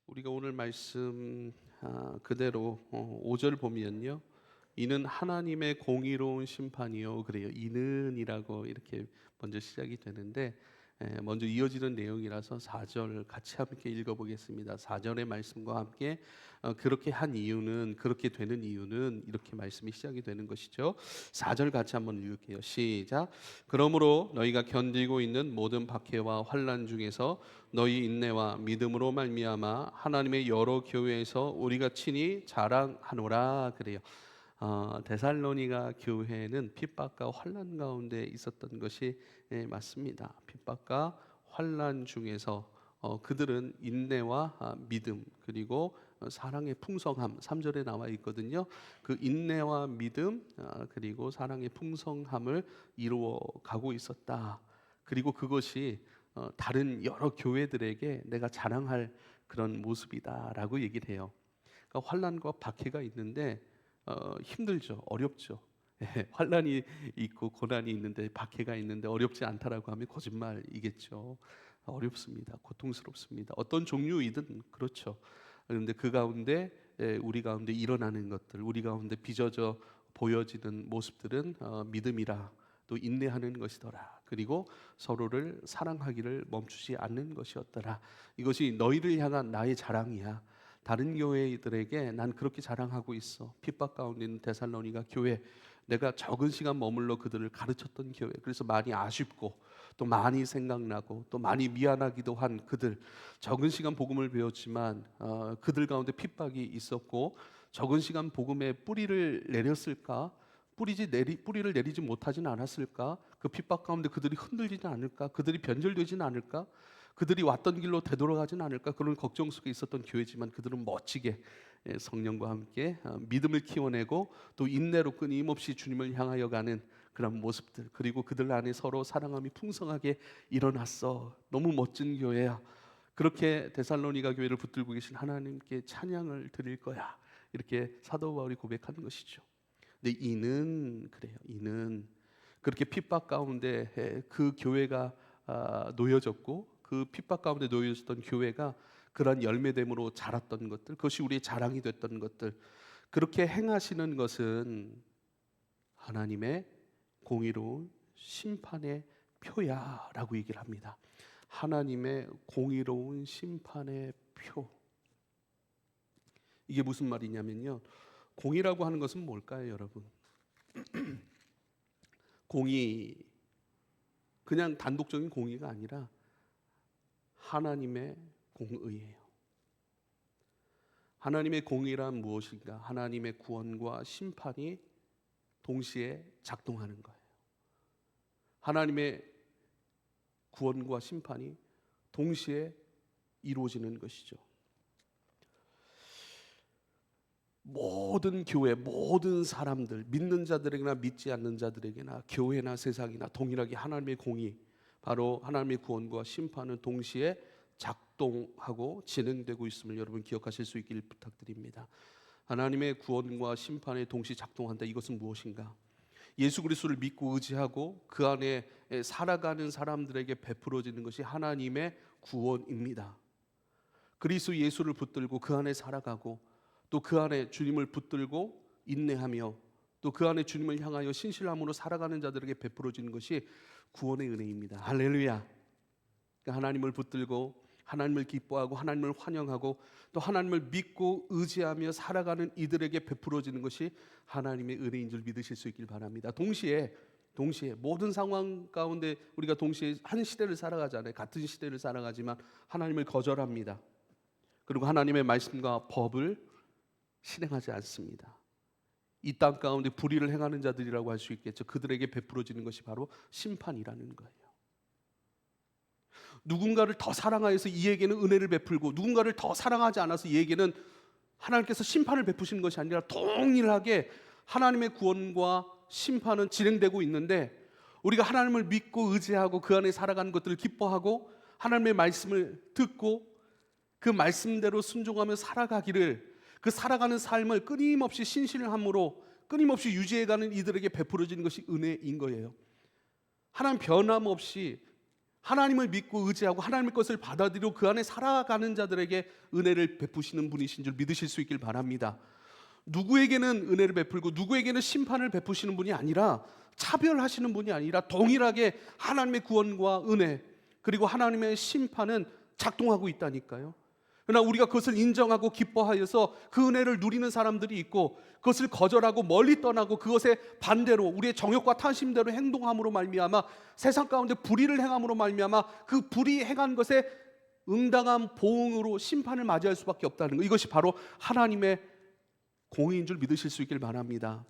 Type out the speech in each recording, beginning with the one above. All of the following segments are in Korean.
우리가 오늘 말씀 그대로 5절 보면요, 이는 하나님의 공의로운 심판이요, 그래요. 이는이라고 이렇게 먼저 시작이 되는데, 먼저 이어지는 내용이라서 4절 같이 함께 읽어보겠습니다. 4절의 말씀과 함께 그렇게 한 이유는, 그렇게 되는 이유는, 이렇게 말씀이 시작이 되는 것이죠. 4절 같이 한번 읽을게요. 시작. 그러므로 너희가 견디고 있는 모든 박해와 환난 중에서 너희 인내와 믿음으로 말미암아 하나님의 여러 교회에서 우리가 친히 자랑하노라. 그래요. 데살로니가 교회는 핍박과 환난 가운데 있었던 것이 맞습니다. 핍박과 환난 중에서 그들은 인내와 믿음, 그리고 사랑의 풍성함, 3절에 나와 있거든요. 그 인내와 믿음, 그리고 사랑의 풍성함을 이루어 가고 있었다. 그리고 그것이 다른 여러 교회들에게 내가 자랑할 그런 모습이다라고 얘기를 해요. 그러니까 환난과 박해가 있는데 힘들죠, 어렵죠. 환난이 있고 고난이 있는데, 박해가 있는데 어렵지 않다라고 하면 거짓말이겠죠. 어렵습니다. 고통스럽습니다. 어떤 종류이든 그렇죠. 그런데 그 가운데 우리 가운데 일어나는 것들, 우리 가운데 빚어져 보여지는 모습들은 믿음이라, 또 인내하는 것이더라. 그리고 서로를 사랑하기를 멈추지 않는 것이었더라. 이것이 너희를 향한 나의 자랑이야. 다른 교회들에게 난 그렇게 자랑하고 있어. 핍박 가운데 있는 데살로니가 교회, 내가 적은 시간 머물러 그들을 가르쳤던 교회. 그래서 많이 아쉽고 또 많이 생각나고 또 많이 미안하기도 한 그들. 적은 시간 복음을 배웠지만 그들 가운데 핍박이 있었고, 적은 시간 복음에 뿌리를 내렸을까? 뿌리를 내리지 못하지는 않았을까? 그 핍박 가운데 그들이 흔들리지 않을까? 그들이 변절되지는 않을까? 그들이 왔던 길로 되돌아가지는 않을까? 그런 걱정 속에 있었던 교회지만 그들은 멋지게 성령과 함께 믿음을 키워내고 또 인내로 끊임없이 주님을 향하여 가는 그런 모습들, 그리고 그들 안에 서로 사랑함이 풍성하게 일어났어. 너무 멋진 교회야. 그렇게 데살로니가 교회를 붙들고 계신 하나님께 찬양을 드릴 거야. 이렇게 사도 바울이 고백하는 것이죠. 근데 이는 그래요. 이는 그렇게 핍박 가운데 그 교회가 놓여졌고, 그 핍박 가운데 놓여졌던 교회가 그러한 열매됨으로 자랐던 것들, 그것이 우리의 자랑이 됐던 것들, 그렇게 행하시는 것은 하나님의 공의로운 심판의 표야라고 얘기를 합니다. 하나님의 공의로운 심판의 표. 이게 무슨 말이냐면요, 공의라고 하는 것은 뭘까요, 여러분? 공의, 그냥 단독적인 공의가 아니라 하나님의 공의예요. 하나님의 공의란 무엇인가? 하나님의 구원과 심판이 동시에 작동하는 거예요. 하나님의 구원과 심판이 동시에 이루어지는 것이죠. 모든 교회, 모든 사람들, 믿는 자들에게나 믿지 않는 자들에게나 교회나 세상이나 동일하게 하나님의 공의, 바로 하나님의 구원과 심판은 동시에 작동하고 진행되고 있음을 여러분 기억하실 수 있기를 부탁드립니다. 하나님의 구원과 심판에 동시 작동한다. 이것은 무엇인가? 예수 그리스도를 믿고 의지하고 그 안에 살아가는 사람들에게 베풀어지는 것이 하나님의 구원입니다. 그리스도 예수를 붙들고 그 안에 살아가고, 또 그 안에 주님을 붙들고 인내하며, 또 그 안에 주님을 향하여 신실함으로 살아가는 자들에게 베풀어지는 것이 구원의 은혜입니다. 할렐루야. 그러니까 하나님을 붙들고 하나님을 기뻐하고 하나님을 환영하고 또 하나님을 믿고 의지하며 살아가는 이들에게 베풀어지는 것이 하나님의 은혜인 줄 믿으실 수 있길 바랍니다. 동시에 모든 상황 가운데 우리가 동시에 한 시대를 살아가잖아요. 같은 시대를 살아가지만 하나님을 거절합니다. 그리고 하나님의 말씀과 법을 실행하지 않습니다. 이 땅 가운데 불의를 행하는 자들이라고 할 수 있겠죠. 그들에게 베풀어지는 것이 바로 심판이라는 거예요. 누군가를 더 사랑하여서 이에게는 은혜를 베풀고, 누군가를 더 사랑하지 않아서 이에게는 하나님께서 심판을 베푸시는 것이 아니라 동일하게 하나님의 구원과 심판은 진행되고 있는데, 우리가 하나님을 믿고 의지하고 그 안에 살아가는 것들을 기뻐하고 하나님의 말씀을 듣고 그 말씀대로 순종하며 살아가기를, 그 살아가는 삶을 끊임없이 신실함으로 끊임없이 유지해가는 이들에게 베풀어지는 것이 은혜인 거예요. 하나님 변함없이 하나님을 믿고 의지하고 하나님의 것을 받아들이고 그 안에 살아가는 자들에게 은혜를 베푸시는 분이신 줄 믿으실 수 있길 바랍니다. 누구에게는 은혜를 베풀고 누구에게는 심판을 베푸시는 분이 아니라, 차별하시는 분이 아니라 동일하게 하나님의 구원과 은혜 그리고 하나님의 심판은 작동하고 있다니까요. 그러나 우리가 그것을 인정하고 기뻐하여서 그 은혜를 누리는 사람들이 있고, 그것을 거절하고 멀리 떠나고 그것에 반대로 우리의 정욕과 탐심대로 행동함으로 말미암아 세상 가운데 불의를 행함으로 말미암아 그 불의 행한 것에 응당한 보응으로 심판을 맞이할 수밖에 없다는 것, 이것이 바로 하나님의 공의인 줄 믿으실 수 있길 바랍니다.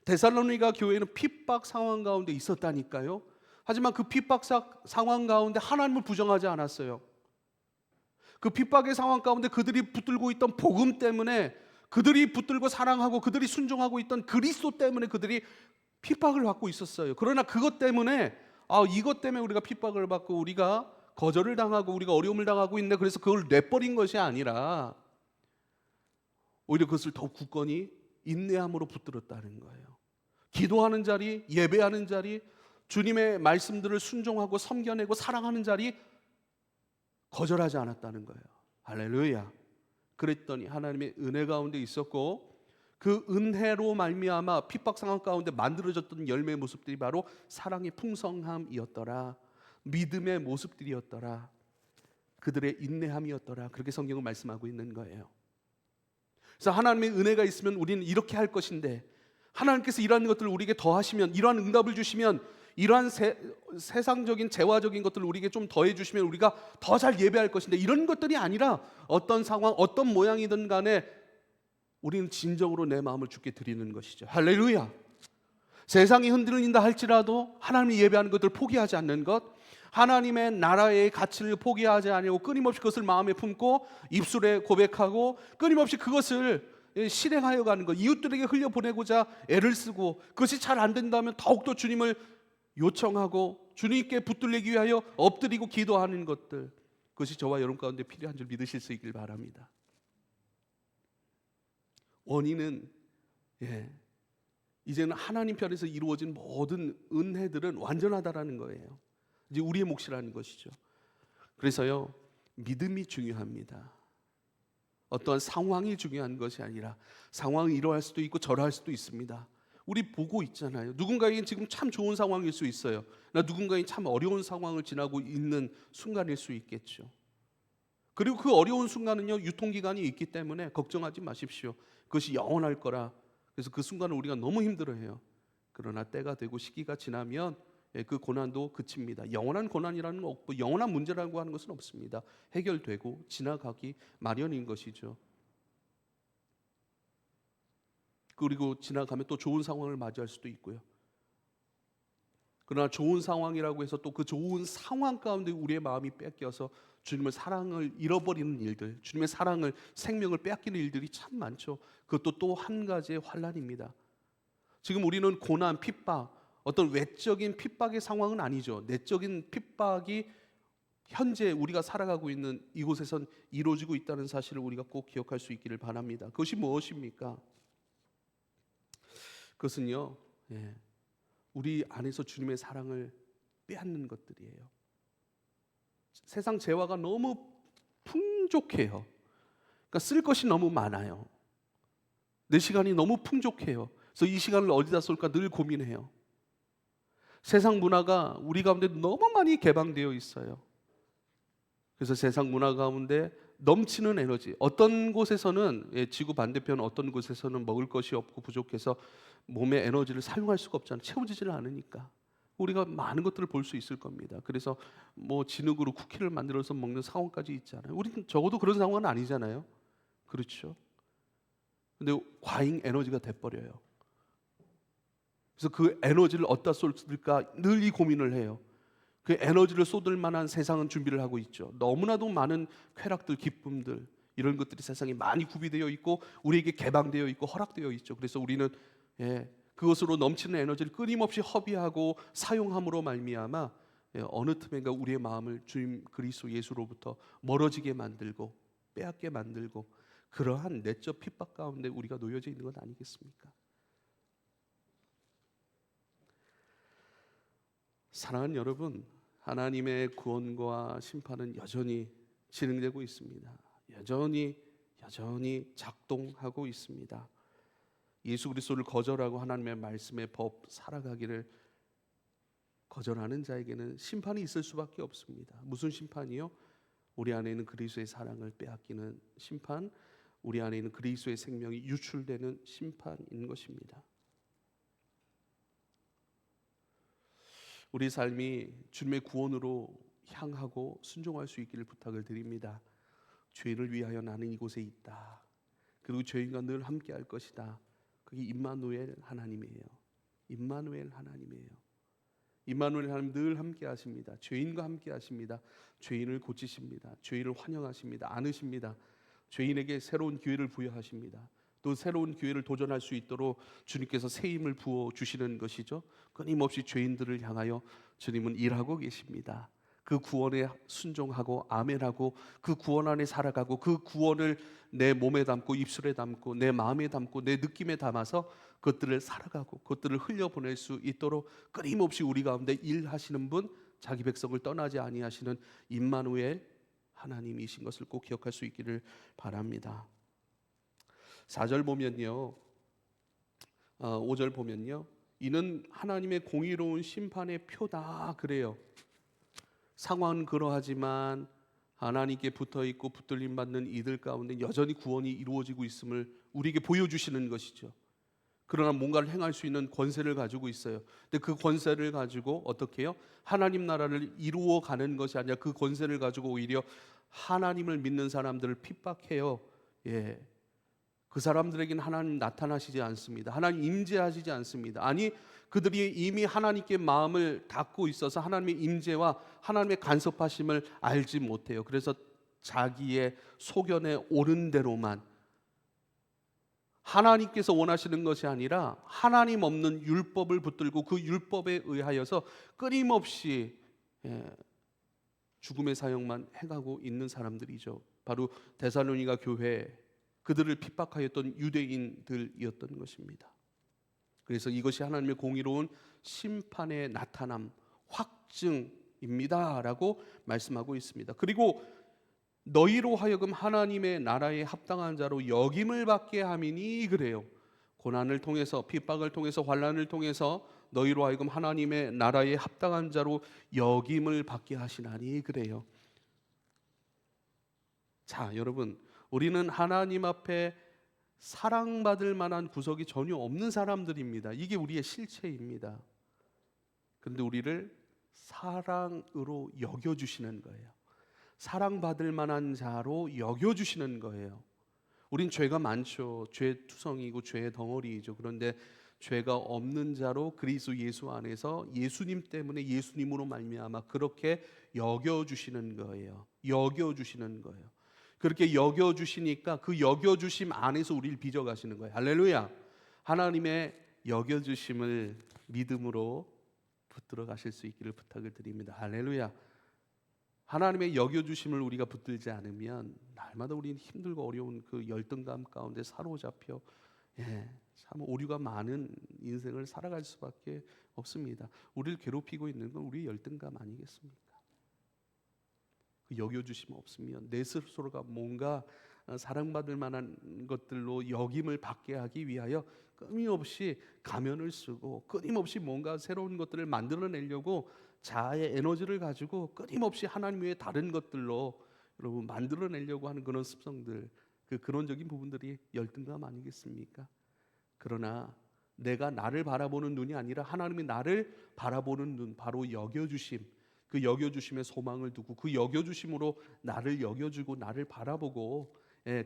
데살로니가 교회는 핍박 상황 가운데 있었다니까요. 하지만 그 핍박 상황 가운데 하나님을 부정하지 않았어요. 그 핍박의 상황 가운데 그들이 붙들고 있던 복음 때문에, 그들이 붙들고 사랑하고 그들이 순종하고 있던 그리스도 때문에 그들이 핍박을 받고 있었어요. 그러나 그것 때문에 이것 때문에 우리가 핍박을 받고 우리가 거절을 당하고 우리가 어려움을 당하고 있네, 그래서 그걸 내버린 것이 아니라 오히려 그것을 더욱 굳건히 인내함으로 붙들었다는 거예요. 기도하는 자리, 예배하는 자리, 주님의 말씀들을 순종하고 섬겨내고 사랑하는 자리 거절하지 않았다는 거예요. 할렐루야. 그랬더니 하나님의 은혜 가운데 있었고, 그 은혜로 말미암아 핍박 상황 가운데 만들어졌던 열매의 모습들이 바로 사랑의 풍성함이었더라, 믿음의 모습들이었더라, 그들의 인내함이었더라, 그렇게 성경은 말씀하고 있는 거예요. 그래서 하나님의 은혜가 있으면 우리는 이렇게 할 것인데, 하나님께서 이러한 것들을 우리에게 더하시면, 이러한 응답을 주시면, 이러한 세상적인 재화적인 것들을 우리에게 좀 더해 주시면 우리가 더 잘 예배할 것인데, 이런 것들이 아니라 어떤 상황, 어떤 모양이든 간에 우리는 진정으로 내 마음을 주께 드리는 것이죠. 할렐루야. 세상이 흔들린다 할지라도 하나님이 예배하는 것들을 포기하지 않는 것, 하나님의 나라의 가치를 포기하지 아니하고 끊임없이 그것을 마음에 품고 입술에 고백하고 끊임없이 그것을 실행하여 가는 것, 이웃들에게 흘려보내고자 애를 쓰고 그것이 잘 안 된다면 더욱더 주님을 요청하고 주님께 붙들리기 위하여 엎드리고 기도하는 것들, 그것이 저와 여러분 가운데 필요한 줄 믿으실 수 있길 바랍니다. 원인은 이제는 하나님 편에서 이루어진 모든 은혜들은 완전하다라는 거예요. 이제 우리의 몫이라는 것이죠. 그래서요, 믿음이 중요합니다. 어떠한 상황이 중요한 것이 아니라, 상황이 이러할 수도 있고 저러할 수도 있습니다. 우리 보고 있잖아요. 누군가에겐 지금 참 좋은 상황일 수 있어요. 나 누군가에겐 참 어려운 상황을 지나고 있는 순간일 수 있겠죠. 그리고 그 어려운 순간은요, 유통기간이 있기 때문에 걱정하지 마십시오. 그것이 영원할 거라. 그래서 그 순간을 우리가 너무 힘들어해요. 그러나 때가 되고 시기가 지나면 그 고난도 그칩니다. 영원한 고난이라는 건 없고 영원한 문제라고 하는 것은 없습니다. 해결되고 지나가기 마련인 것이죠. 그리고 지나가면 또 좋은 상황을 맞이할 수도 있고요. 그러나 좋은 상황이라고 해서 또 그 좋은 상황 가운데 우리의 마음이 뺏겨서 주님의 사랑을 잃어버리는 일들, 주님의 사랑을, 생명을 빼앗기는 일들이 참 많죠. 그것도 또 한 가지의 환난입니다. 지금 우리는 고난, 핍박, 어떤 외적인 핍박의 상황은 아니죠. 내적인 핍박이 현재 우리가 살아가고 있는 이곳에선 이루어지고 있다는 사실을 우리가 꼭 기억할 수 있기를 바랍니다. 그것이 무엇입니까? 그것은요, 우리 안에서 주님의 사랑을 빼앗는 것들이에요. 세상 재화가 너무 풍족해요. 그러니까 쓸 것이 너무 많아요. 내 시간이 너무 풍족해요. 그래서 이 시간을 어디다 쏠까 늘 고민해요. 세상 문화가 우리 가운데 너무 많이 개방되어 있어요. 그래서 세상 문화 가운데 넘치는 에너지, 어떤 곳에서는 지구 반대편 어떤 곳에서는 먹을 것이 없고 부족해서 몸의 에너지를 사용할 수가 없잖아요. 채워지지를 않으니까. 우리가 많은 것들을 볼 수 있을 겁니다. 그래서 뭐 진흙으로 쿠키를 만들어서 먹는 상황까지 있잖아요. 우리는 적어도 그런 상황은 아니잖아요. 그렇죠? 근데 과잉 에너지가 돼버려요. 그래서 그 에너지를 어디다 쏠까 늘 이 고민을 해요. 그 에너지를 쏟을 만한 세상은 준비를 하고 있죠. 너무나도 많은 쾌락들, 기쁨들, 이런 것들이 세상에 많이 구비되어 있고 우리에게 개방되어 있고 허락되어 있죠. 그래서 우리는 그것으로 넘치는 에너지를 끊임없이 허비하고 사용함으로 말미암아 어느 틈엔가 우리의 마음을 주님 그리스도 예수로부터 멀어지게 만들고 빼앗게 만들고, 그러한 내적 핍박 가운데 우리가 놓여져 있는 것 아니겠습니까? 사랑하는 여러분, 하나님의 구원과 심판은 여전히 진행되고 있습니다. 여전히 작동하고 있습니다. 예수 그리스도를 거절하고 하나님의 말씀의 법 살아가기를 거절하는 자에게는 심판이 있을 수밖에 없습니다. 무슨 심판이요? 우리 안에 있는 그리스도의 사랑을 빼앗기는 심판, 우리 안에 있는 그리스도의 생명이 유출되는 심판인 것입니다. 우리 삶이 주님의 구원으로 향하고 순종할 수 있기를 부탁을 드립니다. 죄인을 위하여 나는 이곳에 있다. 그리고 죄인과 늘 함께 할 것이다. 그게 임마누엘 하나님이에요. 임마누엘 하나님이에요. 임마누엘 하나님 늘 함께 하십니다. 죄인과 함께 하십니다. 죄인을 고치십니다. 죄인을 환영하십니다. 안으십니다. 죄인에게 새로운 기회를 부여하십니다. 또 새로운 기회를 도전할 수 있도록 주님께서 새 힘을 부어 주시는 것이죠. 끊임없이 죄인들을 향하여 주님은 일하고 계십니다. 그 구원에 순종하고 아멘하고 그 구원 안에 살아가고 그 구원을 내 몸에 담고 입술에 담고 내 마음에 담고 내 느낌에 담아서 그것들을 살아가고 그것들을 흘려보낼 수 있도록 끊임없이 우리 가운데 일하시는 분, 자기 백성을 떠나지 아니하시는 임마누엘 하나님이신 것을 꼭 기억할 수 있기를 바랍니다. 4절 보면요, 5절 보면요, 이는 하나님의 공의로운 심판의 표다 그래요. 상황은 그러하지만 하나님께 붙어있고 붙들림 받는 이들 가운데 여전히 구원이 이루어지고 있음을 우리에게 보여주시는 것이죠. 그러나 뭔가를 행할 수 있는 권세를 가지고 있어요. 근데 그 권세를 가지고 어떻게 해요? 하나님 나라를 이루어가는 것이 아니라 그 권세를 가지고 오히려 하나님을 믿는 사람들을 핍박해요. 그 사람들에게는 하나님 나타나시지 않습니다. 하나님 임재하시지 않습니다. 아니, 그들이 이미 하나님께 마음을 닫고 있어서 하나님의 임재와 하나님의 간섭하심을 알지 못해요. 그래서 자기의 소견에 옳은 대로만, 하나님께서 원하시는 것이 아니라 하나님 없는 율법을 붙들고 그 율법에 의하여서 끊임없이 죽음의 사역만 해가고 있는 사람들이죠. 바로 데살로니가 교회, 그들을 핍박하였던 유대인들이었던 것입니다. 그래서 이것이 하나님의 공의로운 심판의 나타남, 확증입니다 라고 말씀하고 있습니다. 그리고 너희로 하여금 하나님의 나라에 합당한 자로 여김을 받게 함이니 그래요. 고난을 통해서, 핍박을 통해서, 환난을 통해서 너희로 하여금 하나님의 나라에 합당한 자로 여김을 받게 하시나니 그래요. 자, 여러분, 우리는 하나님 앞에 사랑받을 만한 구석이 전혀 없는 사람들입니다. 이게 우리의 실체입니다. 그런데 우리를 사랑으로 여겨주시는 거예요. 사랑받을 만한 자로 여겨주시는 거예요. 우린 죄가 많죠. 죄투성이고 죄의 덩어리이죠. 그런데 죄가 없는 자로 그리스도 예수 안에서 예수님 때문에 예수님으로 말미암아 그렇게 여겨주시는 거예요. 여겨주시는 거예요. 그렇게 여겨주시니까 그 여겨주심 안에서 우리를 빚어가시는 거예요. 할렐루야. 하나님의 여겨주심을 믿음으로 붙들어 가실 수 있기를 부탁을 드립니다. 할렐루야. 하나님의 여겨주심을 우리가 붙들지 않으면 날마다 우리는 힘들고 어려운 그 열등감 가운데 사로잡혀 참 오류가 많은 인생을 살아갈 수밖에 없습니다. 우리를 괴롭히고 있는 건 우리의 열등감 아니겠습니까? 그 여겨주심 없으면 내 스스로가 뭔가 사랑받을 만한 것들로 여김을 받게 하기 위하여 끊임없이 가면을 쓰고 끊임없이 뭔가 새로운 것들을 만들어내려고 자아의 에너지를 가지고 끊임없이 하나님 외에 다른 것들로 여러분 만들어내려고 하는 그런 습성들, 그 근원적인 부분들이 열등감 아니겠습니까? 그러나 내가 나를 바라보는 눈이 아니라 하나님이 나를 바라보는 눈, 바로 여겨주심, 그 여겨주심에 소망을 두고 그 여겨주심으로 나를 여겨주고 나를 바라보고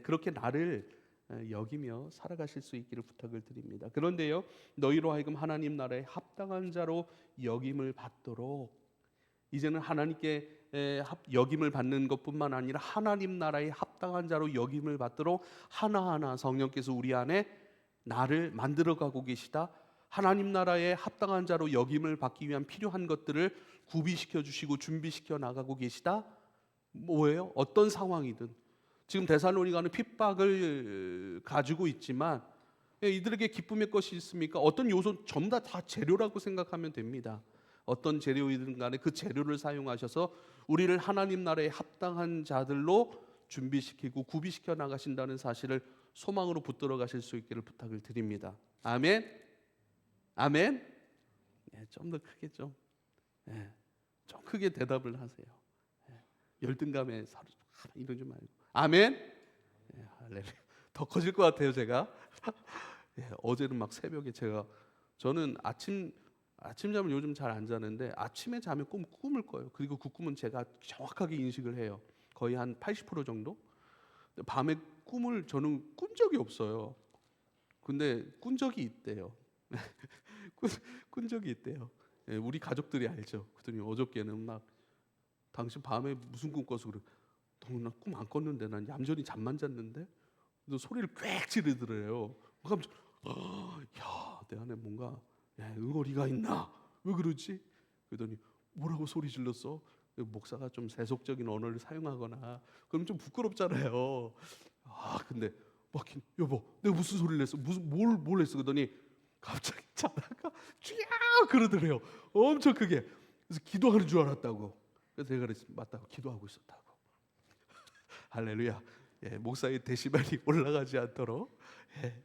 그렇게 나를 여기며 살아가실 수 있기를 부탁을 드립니다. 그런데요, 너희로 하여금 하나님 나라에 합당한 자로 여김을 받도록, 이제는 하나님께 여김을 받는 것뿐만 아니라 하나님 나라에 합당한 자로 여김을 받도록 하나하나 성령께서 우리 안에 나를 만들어가고 계시다. 하나님 나라에 합당한 자로 여김을 받기 위한 필요한 것들을 구비시켜 주시고 준비시켜 나가고 계시다. 뭐예요? 어떤 상황이든 지금 데살로니가는 핍박을 가지고 있지만 이들에게 기쁨의 것이 있습니까? 어떤 요소 전부 다 재료라고 생각하면 됩니다. 어떤 재료이든 간에 그 재료를 사용하셔서 우리를 하나님 나라에 합당한 자들로 준비시키고 구비시켜 나가신다는 사실을 소망으로 붙들어 가실 수 있기를 부탁을 드립니다. 아멘. 아멘. 예, 좀 더 크게 좀, 예, 좀 크게 대답을 하세요. 예, 열등감에 이러지 말고. 아멘. 예, 할렐루야. 더 커질 것 같아요, 제가. 예, 어제는 막 새벽에 저는 아침잠을 요즘 잘 안 자는데 아침에 자면 꿈을 꿔요. 그리고 그 꿈은 제가 정확하게 인식을 해요. 거의 한 80% 정도. 밤에 꿈을 저는 꾼 적이 없어요. 근데 꾼 적이 있대요. 꾼, 꾼 적이 있대요. 예, 우리 가족들이 알죠. 그랬더니 어저께는 막 당신 밤에 무슨 꿈 꿔서 그래. 나 꿈 안 꿨는데 난 얌전히 잠만 잤는데 또 소리를 꽥 지르더래요. 깜짝, 야, 내 안에 뭔가 응어리가 있나? 왜 그러지? 그러더니 뭐라고 소리 질렀어? 목사가 좀 세속적인 언어를 사용하거나 그럼 좀 부끄럽잖아요. 근데 막 여보, 내가 무슨 소리를 했어? 무슨 뭘 했어? 그러더니 갑자기 자다가 쥐야 그러더래요. 엄청 크게. 그래서 기도하는 줄 알았다고. 그래서 제가 그랬어요. 맞다고 기도하고 있었다고. 할렐루야. 예, 목사의 데시벨이 올라가지 않도록. 예.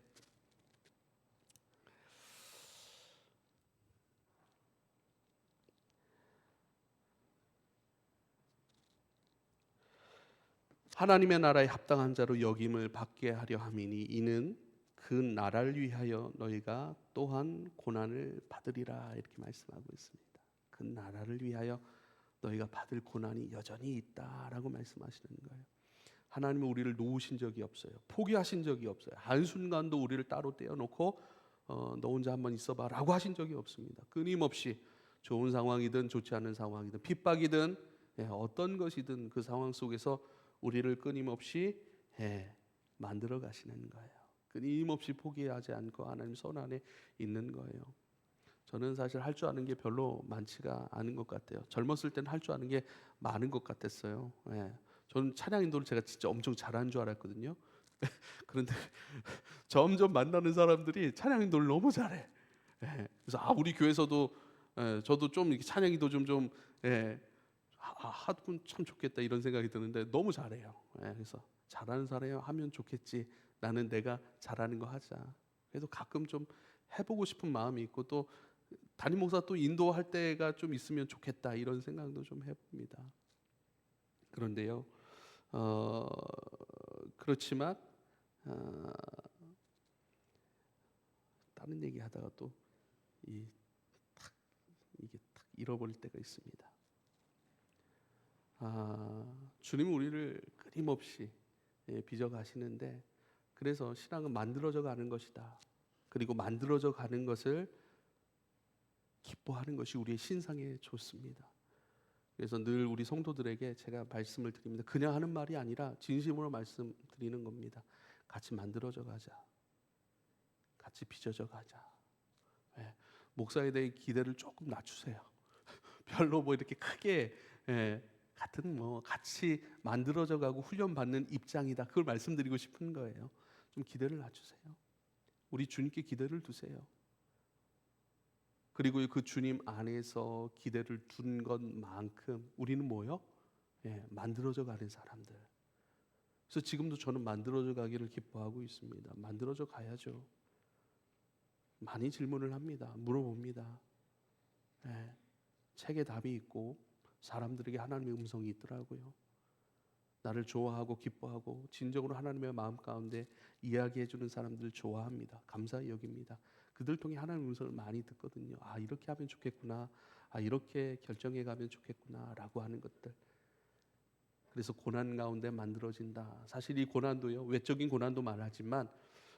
하나님의 나라에 합당한 자로 여김을 받게 하려 함이니 이는 그 나라를 위하여 너희가 또한 고난을 받으리라 이렇게 말씀하고 있습니다. 그 나라를 위하여 너희가 받을 고난이 여전히 있다라고 말씀하시는 거예요. 하나님은 우리를 놓으신 적이 없어요. 포기하신 적이 없어요. 한순간도 우리를 따로 떼어놓고 너 혼자 한번 있어봐라고 하신 적이 없습니다. 끊임없이 좋은 상황이든 좋지 않은 상황이든 핍박이든 어떤 것이든 그 상황 속에서 우리를 끊임없이 만들어 가시는 거예요. 끊임없이 포기하지 않고 하나님 손 안에 있는 거예요. 저는 사실 할 줄 아는 게 별로 많지가 않은 것 같아요. 젊었을 때는 할 줄 아는 게 많은 것 같았어요. 저는 찬양 인도를 제가 진짜 엄청 잘하는 줄 알았거든요. 그런데 점점 만나는 사람들이 찬양 인도를 너무 잘해. 그래서 우리 교회에서도 저도 좀 이렇게 찬양 인도 좀 하면 참 좋겠다 이런 생각이 드는데 너무 잘해요. 그래서 잘하는 사람이 하면 좋겠지. 나는 내가 잘하는 거 하자. 그래도 가끔 좀 해보고 싶은 마음이 있고 또 담임 목사 또 인도할 때가 좀 있으면 좋겠다 이런 생각도 좀 해봅니다. 그런데요, 그렇지만 어, 다른 얘기하다가 또 이게 탁 잃어버릴 때가 있습니다. 주님은 우리를 끊임없이 빚어 가시는데 그래서 신앙은 만들어져 가는 것이다. 그리고 만들어져 가는 것을 기뻐하는 것이 우리의 신상에 좋습니다. 그래서 늘 우리 성도들에게 제가 말씀을 드립니다. 그냥 하는 말이 아니라 진심으로 말씀드리는 겁니다. 같이 만들어져 가자. 같이 빚어져 가자. 목사에 대해 기대를 조금 낮추세요. 별로 뭐 이렇게 크게 같은 뭐 같이 만들어져 가고 훈련 받는 입장이다. 그걸 말씀드리고 싶은 거예요. 좀 기대를 낮추세요. 우리 주님께 기대를 두세요. 그리고 그 주님 안에서 기대를 둔 것만큼 우리는 뭐요? 만들어져 가는 사람들. 그래서 지금도 저는 만들어져 가기를 기뻐하고 있습니다. 만들어져 가야죠. 많이 질문을 합니다. 물어봅니다. 책에 답이 있고 사람들에게 하나님의 음성이 있더라고요. 나를 좋아하고 기뻐하고 진정으로 하나님의 마음 가운데 이야기해 주는 사람들을 좋아합니다. 감사히 여깁니다. 그들 통해 하나님의 음성을 많이 듣거든요. 이렇게 하면 좋겠구나. 이렇게 결정해 가면 좋겠구나라고 하는 것들. 그래서 고난 가운데 만들어진다. 사실 이 고난도요. 외적인 고난도 말하지만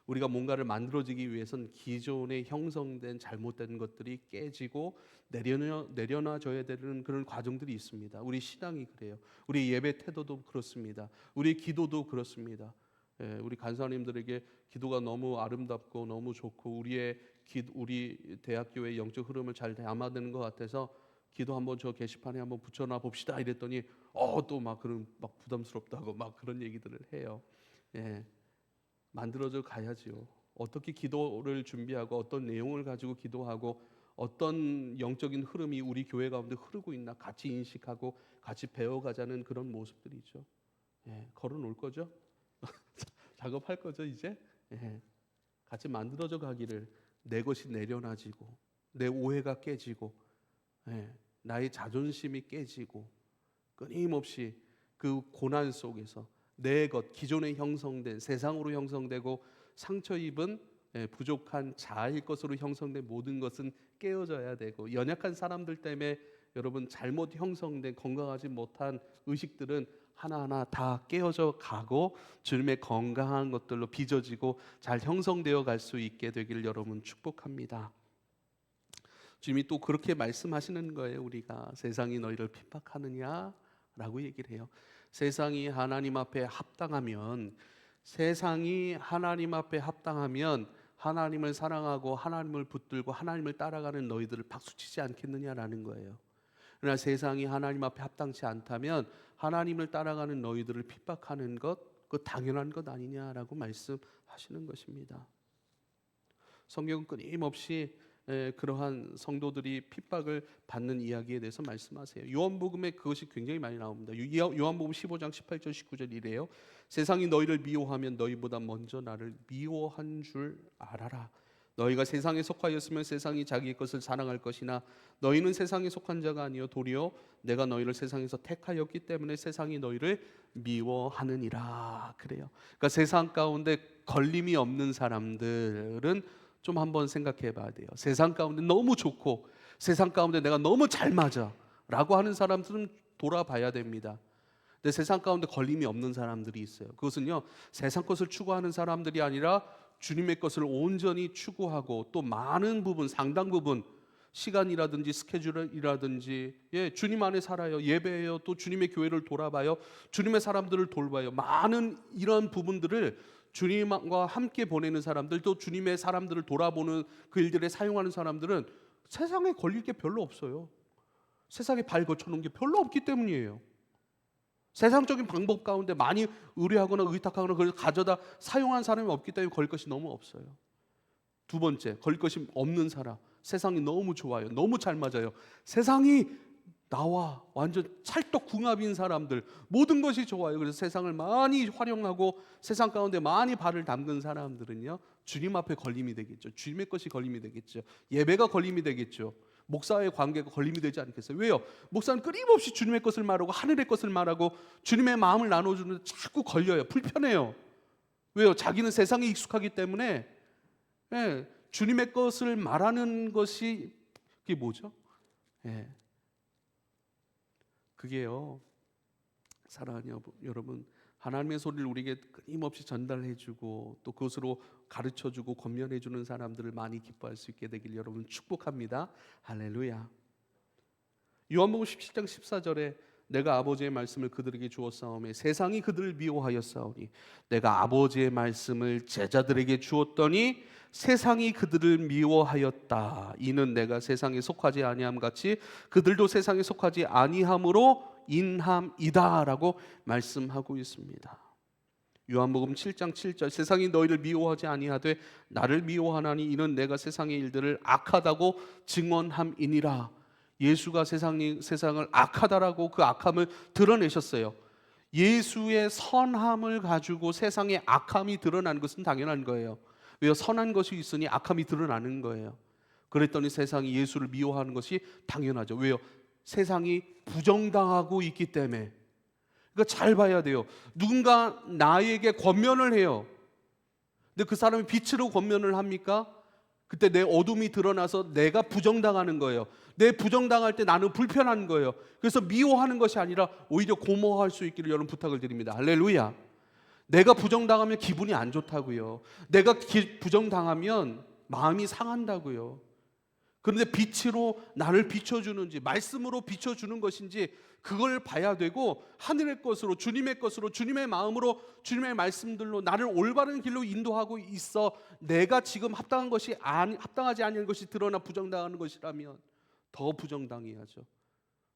우리가 뭔가를 만들어지기 위해선 기존에 형성된 잘못된 것들이 깨지고 내려놔져야 되는 그런 과정들이 있습니다. 우리 신앙이 그래요. 우리 예배 태도도 그렇습니다. 우리 기도도 그렇습니다. 우리 간사님들에게 기도가 너무 아름답고 너무 좋고 우리 대학교의 영적 흐름을 잘 담아내는 것 같아서 기도 한번 저 게시판에 한번 붙여놔 봅시다 이랬더니 또 막 그런 막 부담스럽다고 막 그런 얘기들을 해요. 만들어져 가야지요. 어떻게 기도를 준비하고 어떤 내용을 가지고 기도하고 어떤 영적인 흐름이 우리 교회 가운데 흐르고 있나 같이 인식하고 같이 배워가자는 그런 모습들이죠. 예, 걸어놓을 거죠? 작업할 거죠 이제? 예, 같이 만들어져 가기를. 내 것이 내려놔지고 내 오해가 깨지고, 예, 나의 자존심이 깨지고, 끊임없이 그 고난 속에서 내 것, 기존에 형성된 세상으로 형성되고 상처 입은, 예, 부족한 자아일 것으로 형성된 모든 것은 깨어져야 되고, 연약한 사람들 때문에 여러분 잘못 형성된 건강하지 못한 의식들은 하나하나 다 깨어져 가고 주님의 건강한 것들로 빚어지고 잘 형성되어 갈 수 있게 되기를 여러분 축복합니다. 주님이 또 그렇게 말씀하시는 거예요. 우리가 세상이 너희를 핍박하느냐라고 얘기를 해요. 세상이 하나님 앞에 합당하면, 세상이 하나님 앞에 합당하면 하나님을 사랑하고 하나님을 붙들고 하나님을 따라가는 너희들을 박수치지 않겠느냐라는 거예요. 그러나 세상이 하나님 앞에 합당치 않다면 하나님을 따라가는 너희들을 핍박하는 것, 그 당연한 것 아니냐라고 말씀하시는 것입니다. 성경은 끊임없이 그러한 성도들이 핍박을 받는 이야기에 대해서 말씀하세요. 요한복음에 그것이 굉장히 많이 나옵니다. 요한복음 15장 18절 19절 이래요. 세상이 너희를 미워하면 너희보다 먼저 나를 미워한 줄 알아라. 너희가 세상에 속하였으면 세상이 자기 것을 사랑할 것이나 너희는 세상에 속한 자가 아니요 도리어 내가 너희를 세상에서 택하였기 때문에 세상이 너희를 미워하느니라. 그래요. 그러니까 세상 가운데 걸림이 없는 사람들은 좀 한번 생각해 봐야 돼요. 세상 가운데 너무 좋고 세상 가운데 내가 너무 잘 맞아 라고 하는 사람들은 돌아봐야 됩니다. 근데 세상 가운데 걸림이 없는 사람들이 있어요. 그것은요, 세상 것을 추구하는 사람들이 아니라 주님의 것을 온전히 추구하고 또 많은 부분, 상당 부분 시간이라든지 스케줄이라든지, 예, 주님 안에 살아요. 예배해요. 또 주님의 교회를 돌아봐요. 주님의 사람들을 돌봐요. 많은 이런 부분들을 주님과 함께 보내는 사람들, 또 주님의 사람들을 돌아보는 그 일들에 사용하는 사람들은 세상에 걸릴 게 별로 없어요. 세상에 발 거쳐놓은 게 별로 없기 때문이에요. 세상적인 방법 가운데 많이 의뢰하거나 의탁하거나 그걸 가져다 사용한 사람이 없기 때문에 걸 것이 너무 없어요. 두 번째, 걸 것이 없는 사람. 세상이 너무 좋아요. 너무 잘 맞아요. 세상이 나와 완전 찰떡궁합인 사람들, 모든 것이 좋아요. 그래서 세상을 많이 활용하고 세상 가운데 많이 발을 담근 사람들은요, 주님 앞에 걸림이 되겠죠. 주님의 것이 걸림이 되겠죠. 예배가 걸림이 되겠죠. 목사의 관계가 걸림이 되지 않겠어요? 왜요? 목사는 끊임없이 주님의 것을 말하고 하늘의 것을 말하고 주님의 마음을 나눠주는데 자꾸 걸려요. 불편해요. 왜요? 자기는 세상에 익숙하기 때문에, 예, 주님의 것을 말하는 것이 그게 뭐죠? 예, 그게요, 사랑하는 여러분, 하나님의 소리를 우리에게 끊임없이 전달해주고 또 그것으로 가르쳐주고 권면해주는 사람들을 많이 기뻐할 수 있게 되길 여러분 축복합니다. 할렐루야. 요한복음 17장 14절에 내가 아버지의 말씀을 그들에게 주었사오매 세상이 그들을 미워하였사오니 내가 아버지의 말씀을 제자들에게 주었더니 세상이 그들을 미워하였다. 이는 내가 세상에 속하지 아니함 같이 그들도 세상에 속하지 아니함으로 인함이다라고 말씀하고 있습니다. 요한복음 7장 7절 세상이 너희를 미워하지 아니하되 나를 미워하나니 이는 내가 세상의 일들을 악하다고 증언함이니라. 예수가 세상을 악하다라고 그 악함을 드러내셨어요. 예수의 선함을 가지고 세상의 악함이 드러나는 것은 당연한 거예요. 왜요? 선한 것이 있으니 악함이 드러나는 거예요. 그랬더니 세상이 예수를 미워하는 것이 당연하죠. 왜요? 세상이 부정당하고 있기 때문에. 그러니까 잘 봐야 돼요. 누군가 나에게 권면을 해요. 근데 그 사람이 빛으로 권면을 합니까? 그때 내 어둠이 드러나서 내가 부정당하는 거예요. 내 부정당할 때 나는 불편한 거예요. 그래서 미워하는 것이 아니라 오히려 고마워할 수 있기를 여러분 부탁을 드립니다. 할렐루야. 내가 부정당하면 기분이 안 좋다고요. 내가 부정당하면 마음이 상한다고요. 그런데 빛으로 나를 비춰주는지 말씀으로 비춰주는 것인지 그걸 봐야 되고, 하늘의 것으로 주님의 것으로 주님의 마음으로 주님의 말씀들로 나를 올바른 길로 인도하고 있어 내가 지금 합당한 것이 합당하지 않은 것이 드러나 부정당하는 것이라면 더 부정당해야죠.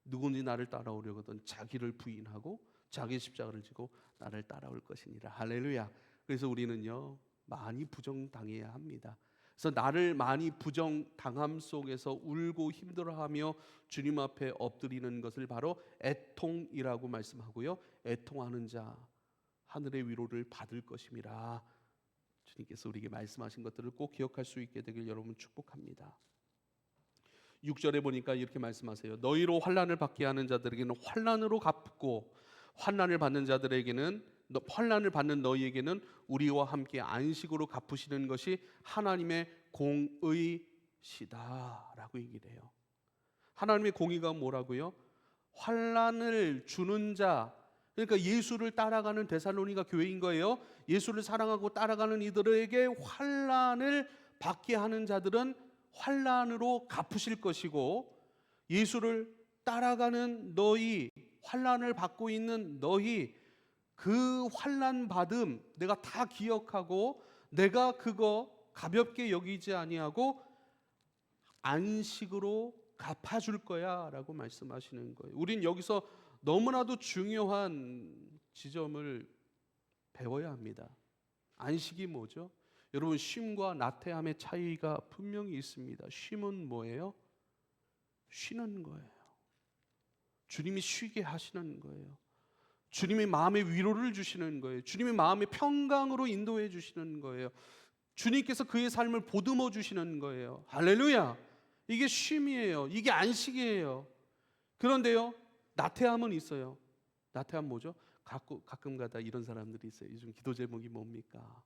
누구든지 나를 따라오려거든 자기를 부인하고 자기 십자가를 지고 나를 따라올 것이니라. 할렐루야. 그래서 우리는요 많이 부정당해야 합니다. 그래서 나를 많이 부정당함 속에서 울고 힘들어하며 주님 앞에 엎드리는 것을 바로 애통이라고 말씀하고요. 애통하는 자 하늘의 위로를 받을 것임이라. 주님께서 우리에게 말씀하신 것들을 꼭 기억할 수 있게 되길 여러분 축복합니다. 6절에 보니까 이렇게 말씀하세요. 너희로 환난을 받게 하는 자들에게는 환난으로 갚고 환난을 받는 자들에게는 환난을 받는 너희에게는 우리와 함께 안식으로 갚으시는 것이 하나님의 공의시다라고 얘기를 해요. 하나님의 공의가 뭐라고요? 환난을 주는 자, 그러니까 예수를 따라가는 데살로니가 교회인 거예요. 예수를 사랑하고 따라가는 이들에게 환난을 받게 하는 자들은 환난으로 갚으실 것이고, 예수를 따라가는 너희, 환난을 받고 있는 너희, 그 환난 받음 내가 다 기억하고 내가 그거 가볍게 여기지 아니하고 안식으로 갚아줄 거야 라고 말씀하시는 거예요. 우린 여기서 너무나도 중요한 지점을 배워야 합니다. 안식이 뭐죠? 여러분, 쉼과 나태함의 차이가 분명히 있습니다. 쉼은 뭐예요? 쉬는 거예요. 주님이 쉬게 하시는 거예요. 주님이 마음의 위로를 주시는 거예요. 주님이 마음의 평강으로 인도해 주시는 거예요. 주님께서 그의 삶을 보듬어 주시는 거예요. 할렐루야! 이게 쉼이에요. 이게 안식이에요. 그런데요, 나태함은 있어요. 나태함 뭐죠? 가끔가다 이런 사람들이 있어요. 요즘 기도 제목이 뭡니까?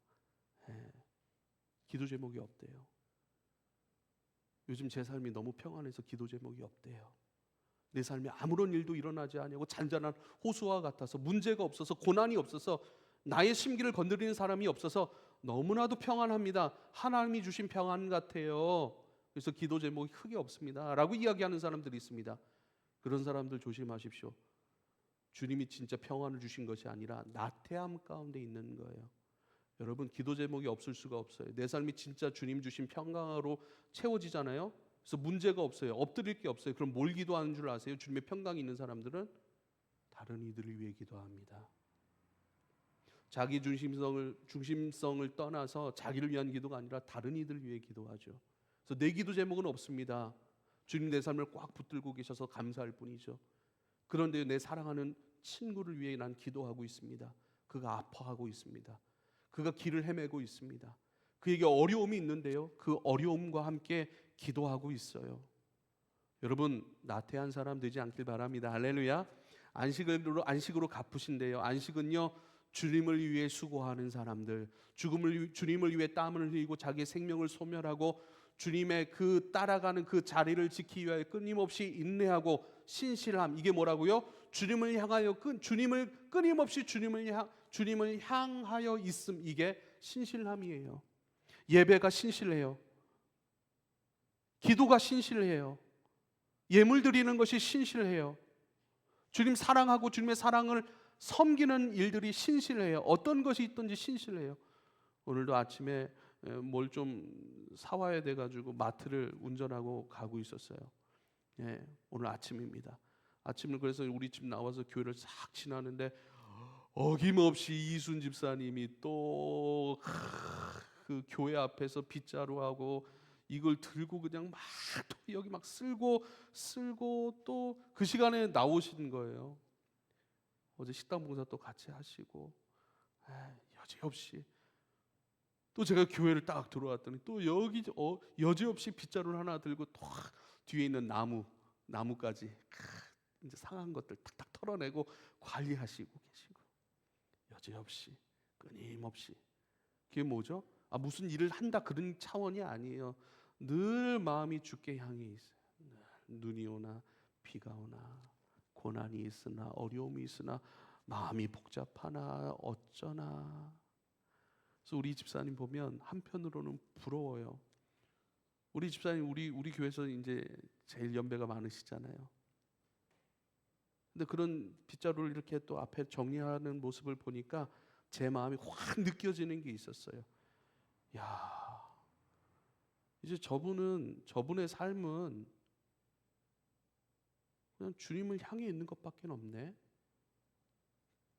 기도 제목이 없대요. 요즘 제 삶이 너무 평안해서 기도 제목이 없대요. 내 삶에 아무런 일도 일어나지 않냐고 잔잔한 호수와 같아서, 문제가 없어서, 고난이 없어서, 나의 심기를 건드리는 사람이 없어서 너무나도 평안합니다. 하나님이 주신 평안 같아요. 그래서 기도 제목이 크게 없습니다 라고 이야기하는 사람들이 있습니다. 그런 사람들 조심하십시오. 주님이 진짜 평안을 주신 것이 아니라 나태함 가운데 있는 거예요. 여러분, 기도 제목이 없을 수가 없어요. 내 삶이 진짜 주님 주신 평강으로 채워지잖아요. 그래서 문제가 없어요. 엎드릴 게 없어요. 그럼 뭘 기도하는 줄 아세요? 주님의 평강이 있는 사람들은 다른 이들을 위해 기도합니다. 자기 중심성을 떠나서 자기를 위한 기도가 아니라 다른 이들을 위해 기도하죠. 그래서 내 기도 제목은 없습니다. 주님 내 삶을 꽉 붙들고 계셔서 감사할 뿐이죠. 그런데 내 사랑하는 친구를 위해 난 기도하고 있습니다. 그가 아파하고 있습니다. 그가 길을 헤매고 있습니다. 그에게 어려움이 있는데요, 그 어려움과 함께 기도하고 있어요. 여러분, 나태한 사람 되지 않길 바랍니다. 할렐루야. 안식으로 갚으신대요. 안식은요, 주님을 위해 수고하는 사람들, 주님을 위해 땀을 흘리고 자기의 생명을 소멸하고 주님의 그 따라가는 그 자리를 지키기 위하여 끊임없이 인내하고 신실함, 이게 뭐라고요? 주님을 끊임없이 주님을 향하여 있음, 이게 신실함이에요. 예배가 신실해요. 기도가 신실해요. 예물 드리는 것이 신실해요. 주님 사랑하고 주님의 사랑을 섬기는 일들이 신실해요. 어떤 것이 있든지 신실해요. 오늘도 아침에 뭘 좀 사와야 돼가지고 마트를 운전하고 가고 있었어요. 오늘 아침입니다. 아침을 그래서 우리 집 나와서 교회를 싹 지나는데 어김없이 이순 집사님이 또 그 교회 앞에서 빗자루하고 이걸 들고 그냥 막 또 여기 막 쓸고 또 그 시간에 나오신 거예요. 어제 식당 봉사 또 같이 하시고 여지없이 또 제가 교회를 딱 들어왔더니 또 여지없이 빗자루를 하나 들고 또 뒤에 있는 나무까지 이제 상한 것들 탁탁 털어내고 관리하시고 계시고, 여지없이 끊임없이. 그게 뭐죠? 무슨 일을 한다 그런 차원이 아니에요. 늘 마음이 주께 향해 있어요. 눈이 오나 비가 오나 고난이 있으나 어려움이 있으나 마음이 복잡하나 어쩌나. 그래서 우리 집사님 보면 한편으로는 부러워요. 우리 집사님 우리 교회에서 이제 제일 연배가 많으시잖아요. 근데 그런 빗자루를 이렇게 또 앞에 정리하는 모습을 보니까 제 마음이 확 느껴지는 게 있었어요. 야, 이제 저분의 삶은 그냥 주님을 향해 있는 것밖에 없네.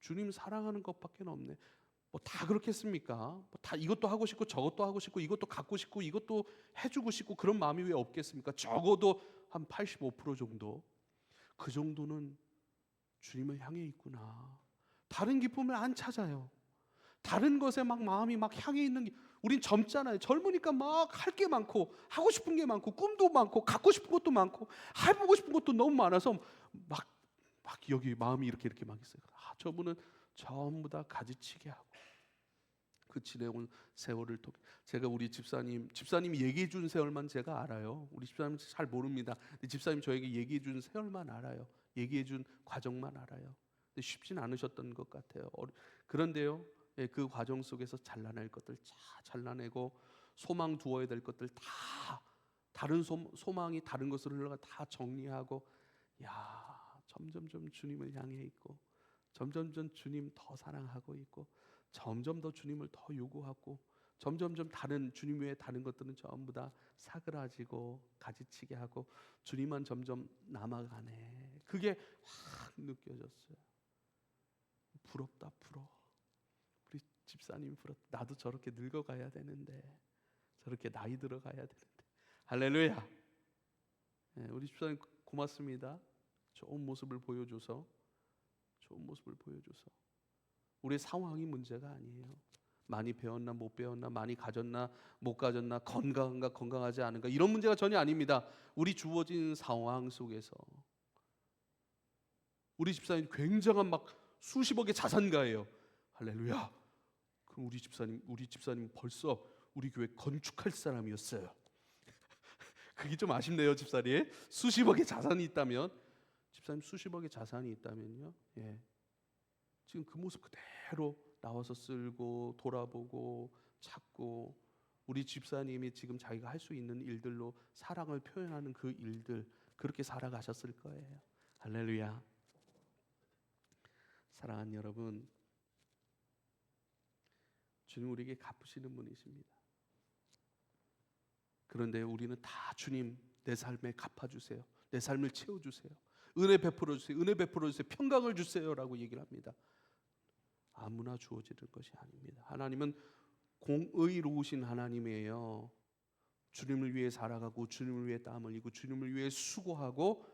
주님 사랑하는 것밖에 없네. 뭐 다 그렇겠습니까? 뭐 다 이것도 하고 싶고 저것도 하고 싶고 이것도 갖고 싶고 이것도 해주고 싶고 그런 마음이 왜 없겠습니까? 적어도 한 85% 정도, 그 정도는 주님을 향해 있구나. 다른 기쁨을 안 찾아요. 다른 것에 막 마음이 막 향해 있는 게, 우린 젊잖아요. 젊으니까 막 할 게 많고 하고 싶은 게 많고 꿈도 많고 갖고 싶은 것도 많고 해보고 싶은 것도 너무 많아서 막 여기 마음이 이렇게 막 있어요. 저분은 전부 다 가지치게 하고 그 지내온 세월을 통해, 제가 우리 집사님이 얘기해 준 세월만 제가 알아요. 우리 집사님 잘 모릅니다. 근데 집사님 저에게 얘기해 준 세월만 알아요. 얘기해 준 과정만 알아요. 근데 쉽진 않으셨던 것 같아요. 그런데요, 예, 그 과정 속에서 잘라낼 것들 다 잘라내고 소망 두어야 될 것들 다, 다른 소망이 다른 것으로 흘러가 다 정리하고, 야, 점점점 주님을 향해 있고, 점점점 주님 더 사랑하고 있고, 점점 더 주님을 더 요구하고, 점점점 다른 주님 외에 다른 것들은 전부 다 사그라지고 가지치게 하고 주님만 점점 남아가네. 그게 확 느껴졌어요. 부럽다, 부러워. 우리 집사님 부럽다. 나도 저렇게 늙어가야 되는데, 저렇게 나이 들어가야 되는데. 할렐루야. 네, 우리 집사님 고맙습니다. 좋은 모습을 보여줘서, 좋은 모습을 보여줘서. 우리의 상황이 문제가 아니에요. 많이 배웠나 못 배웠나, 많이 가졌나 못 가졌나, 건강한가 건강하지 않은가, 이런 문제가 전혀 아닙니다. 우리 주어진 상황 속에서. 우리 집사님 굉장한 막 수십억의 자산가예요. 할렐루야. 그럼 우리 집사님 벌써 우리 교회 건축할 사람이었어요. 그게 좀 아쉽네요, 집사님. 수십억의 자산이 있다면, 집사님 수십억의 자산이 있다면요, 예, 지금 그 모습 그대로 나와서 쓸고 돌아보고 찾고, 우리 집사님이 지금 자기가 할 수 있는 일들로 사랑을 표현하는 그 일들, 그렇게 살아가셨을 거예요. 할렐루야. 사랑하는 여러분, 주님 우리에게 갚으시는 분이십니다. 그런데 우리는 다 주님 내 삶에 갚아주세요, 내 삶을 채워주세요, 은혜 베풀어 주세요, 은혜 베풀어 주세요, 평강을 주세요라고 얘기를 합니다. 아무나 주어지는 것이 아닙니다. 하나님은 공의로우신 하나님이에요. 주님을 위해 살아가고 주님을 위해 땀 흘리고 주님을 위해 수고하고,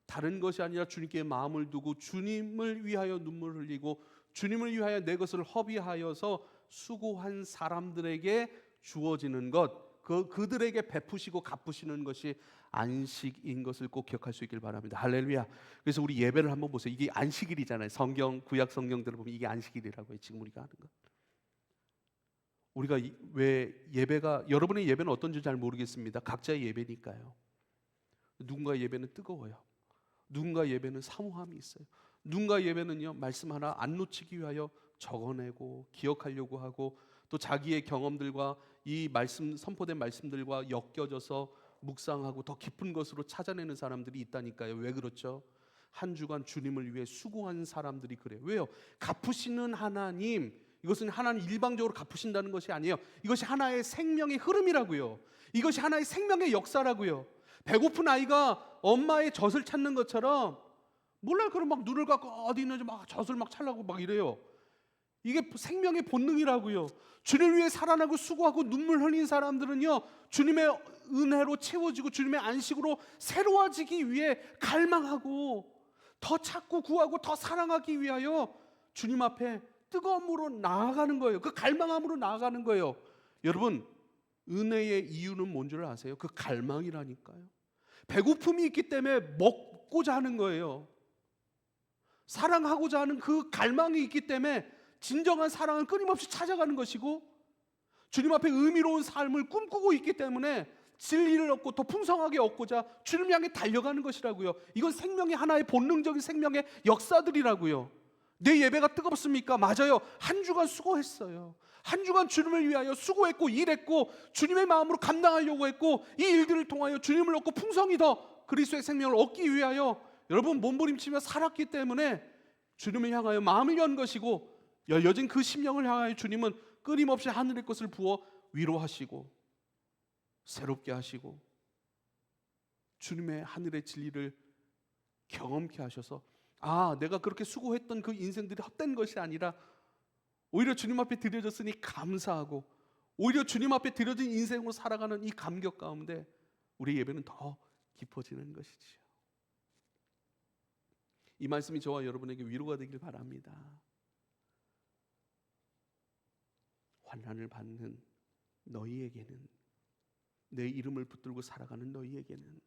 다른 것이 아니라 주님께 마음을 두고 주님을 위하여 눈물 흘리고 주님을 위하여 내 것을 허비하여서 수고한 사람들에게 주어지는 것, 그들에게 베푸시고 갚으시는 것이 안식인 것을 꼭 기억할 수 있길 바랍니다. 할렐루야. 그래서 우리 예배를 한번 보세요. 이게 안식일이잖아요. 구약 성경들을 보면 이게 안식일이라고 해요. 지금 우리가 하는 것. 우리가 왜 예배가, 여러분의 예배는 어떤지 잘 모르겠습니다. 각자의 예배니까요. 누군가의 예배는 뜨거워요. 누군가의 예배는 사모함이 있어요. 누군가의 예배는요, 말씀 하나 안 놓치기 위하여 적어내고 기억하려고 하고, 또 자기의 경험들과 이 말씀, 선포된 말씀들과 엮여져서 묵상하고 더 깊은 것으로 찾아내는 사람들이 있다니까요. 왜 그렇죠? 한 주간 주님을 위해 수고한 사람들이 그래요. 왜요? 갚으시는 하나님, 이것은 하나님 일방적으로 갚으신다는 것이 아니에요. 이것이 하나의 생명의 흐름이라고요. 이것이 하나의 생명의 역사라고요. 배고픈 아이가 엄마의 젖을 찾는 것처럼, 몰라요. 그럼 막 눈을 감고 어디 있는지 막 젖을 막 찾려고 막 이래요. 이게 생명의 본능이라고요. 주님을 위해 살아나고 수고하고 눈물 흘린 사람들은요, 주님의 은혜로 채워지고 주님의 안식으로 새로워지기 위해 갈망하고 더 찾고 구하고 더 사랑하기 위하여 주님 앞에 뜨거움으로 나아가는 거예요. 그 갈망함으로 나아가는 거예요. 여러분, 은혜의 이유는 뭔 줄 아세요? 그 갈망이라니까요. 배고픔이 있기 때문에 먹고자 하는 거예요. 사랑하고자 하는 그 갈망이 있기 때문에 진정한 사랑은 끊임없이 찾아가는 것이고, 주님 앞에 의미로운 삶을 꿈꾸고 있기 때문에 진리를 얻고 더 풍성하게 얻고자 주님 향해 달려가는 것이라고요. 이건 생명의 하나의 본능적인 생명의 역사들이라고요. 내 예배가 뜨겁습니까? 맞아요. 한 주간 수고했어요. 한 주간 주님을 위하여 수고했고 일했고 주님의 마음으로 감당하려고 했고, 이 일들을 통하여 주님을 얻고 풍성히 더 그리스도의 생명을 얻기 위하여 여러분 몸부림치며 살았기 때문에 주님을 향하여 마음을 연 것이고, 열려진 그 심령을 향하여 주님은 끊임없이 하늘의 것을 부어 위로하시고 새롭게 하시고 주님의 하늘의 진리를 경험케 하셔서, 아, 내가 그렇게 수고했던 그 인생들이 헛된 것이 아니라 오히려 주님 앞에 드려졌으니 감사하고 오히려 주님 앞에 드려진 인생으로 살아가는 이 감격 가운데 우리 예배는 더 깊어지는 것이지요. 이 말씀이 저와 여러분에게 위로가 되길 바랍니다. 환난을 받는 너희에게는, 내 이름을 붙들고 살아가는 너희에게는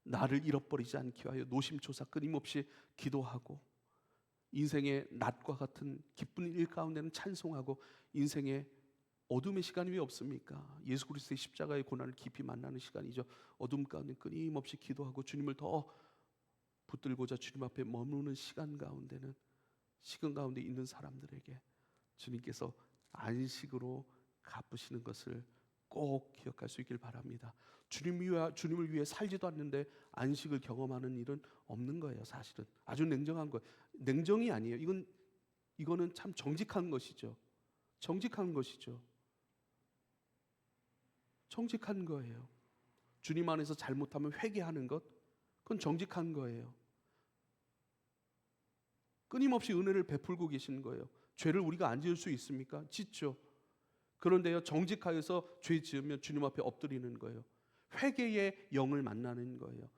나를 잃어버리지 않게 하여 노심초사 끊임없이 기도하고 인생의 낮과 같은 기쁜 일 가운데는 찬송하고 인생의 어둠의 시간이 왜 없습니까? 예수 그리스도의 십자가의 고난을 깊이 만나는 시간이죠. 어둠 가운데 끊임없이 기도하고 주님을 더 붙들고자 주님 앞에 머무는 시간 가운데 있는 사람들에게 주님께서 안식으로 갚으시는 것을 꼭 기억할 수 있길 바랍니다. 주님을 위해 살지도 않는데 안식을 경험하는 일은 없는 거예요. 사실은 아주 냉정한 거예요. 냉정이 아니에요. 이거는 참 정직한 것이죠. 정직한 것이죠. 정직한 거예요. 주님 안에서 잘못하면 회개하는 것, 그건 정직한 거예요. 끊임없이 은혜를 베풀고 계시는 거예요. 죄를 우리가 안 지을 수 있습니까? 짓죠. 그런데요, 정직하여서 죄 지으면 주님 앞에 엎드리는 거예요. 회개의 영을 만나는 거예요.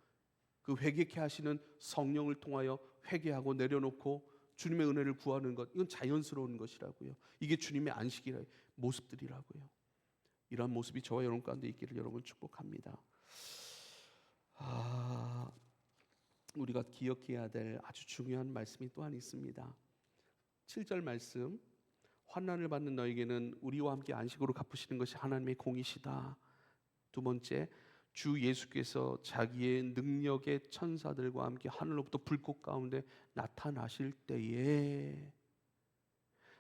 그 회개케 하시는 성령을 통하여 회개하고 내려놓고 주님의 은혜를 구하는 것, 이건 자연스러운 것이라고요. 이게 주님의 안식이라 모습들이라고요. 이러한 모습이 저와 여러분 가운데 있기를 여러분 축복합니다. 우리가 기억해야 될 아주 중요한 말씀이 또한 있습니다. 7절 말씀, 환난을 받는 너에게는 우리와 함께 안식으로 갚으시는 것이 하나님의 공이시다. 두 번째, 주 예수께서 자기의 능력의 천사들과 함께 하늘로부터 불꽃 가운데 나타나실 때에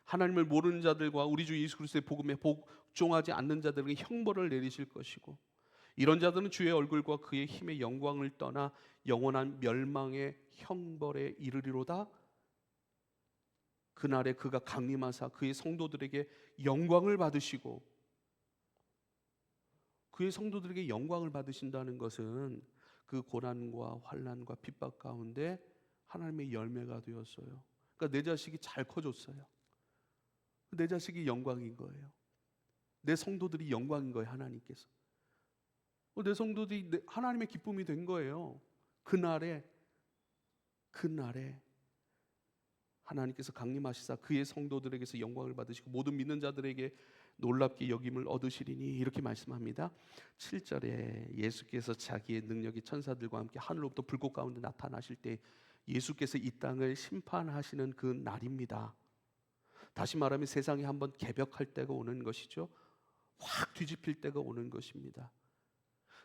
하나님을 모르는 자들과 우리 주 예수 그리스도의 복음에 복종하지 않는 자들에게 형벌을 내리실 것이고, 이런 자들은 주의 얼굴과 그의 힘의 영광을 떠나 영원한 멸망의 형벌에 이르리로다. 그날에 그가 강림하사 그의 성도들에게 영광을 받으시고, 그의 성도들에게 영광을 받으신다는 것은 그 고난과 환난과 핍박 가운데 하나님의 열매가 되었어요. 그러니까 내 자식이 잘 커졌어요. 내 자식이 영광인 거예요. 내 성도들이 영광인 거예요. 하나님께서 내 성도들이 하나님의 기쁨이 된 거예요. 그날에 하나님께서 강림하시사 그의 성도들에게서 영광을 받으시고 모든 믿는 자들에게 놀랍게 여김을 얻으시리니, 이렇게 말씀합니다. 7절에 예수께서 자기의 능력이 천사들과 함께 하늘로부터 불꽃 가운데 나타나실 때 예수께서 이 땅을 심판하시는 그 날입니다. 다시 말하면 세상이 한번 개벽할 때가 오는 것이죠. 확 뒤집힐 때가 오는 것입니다.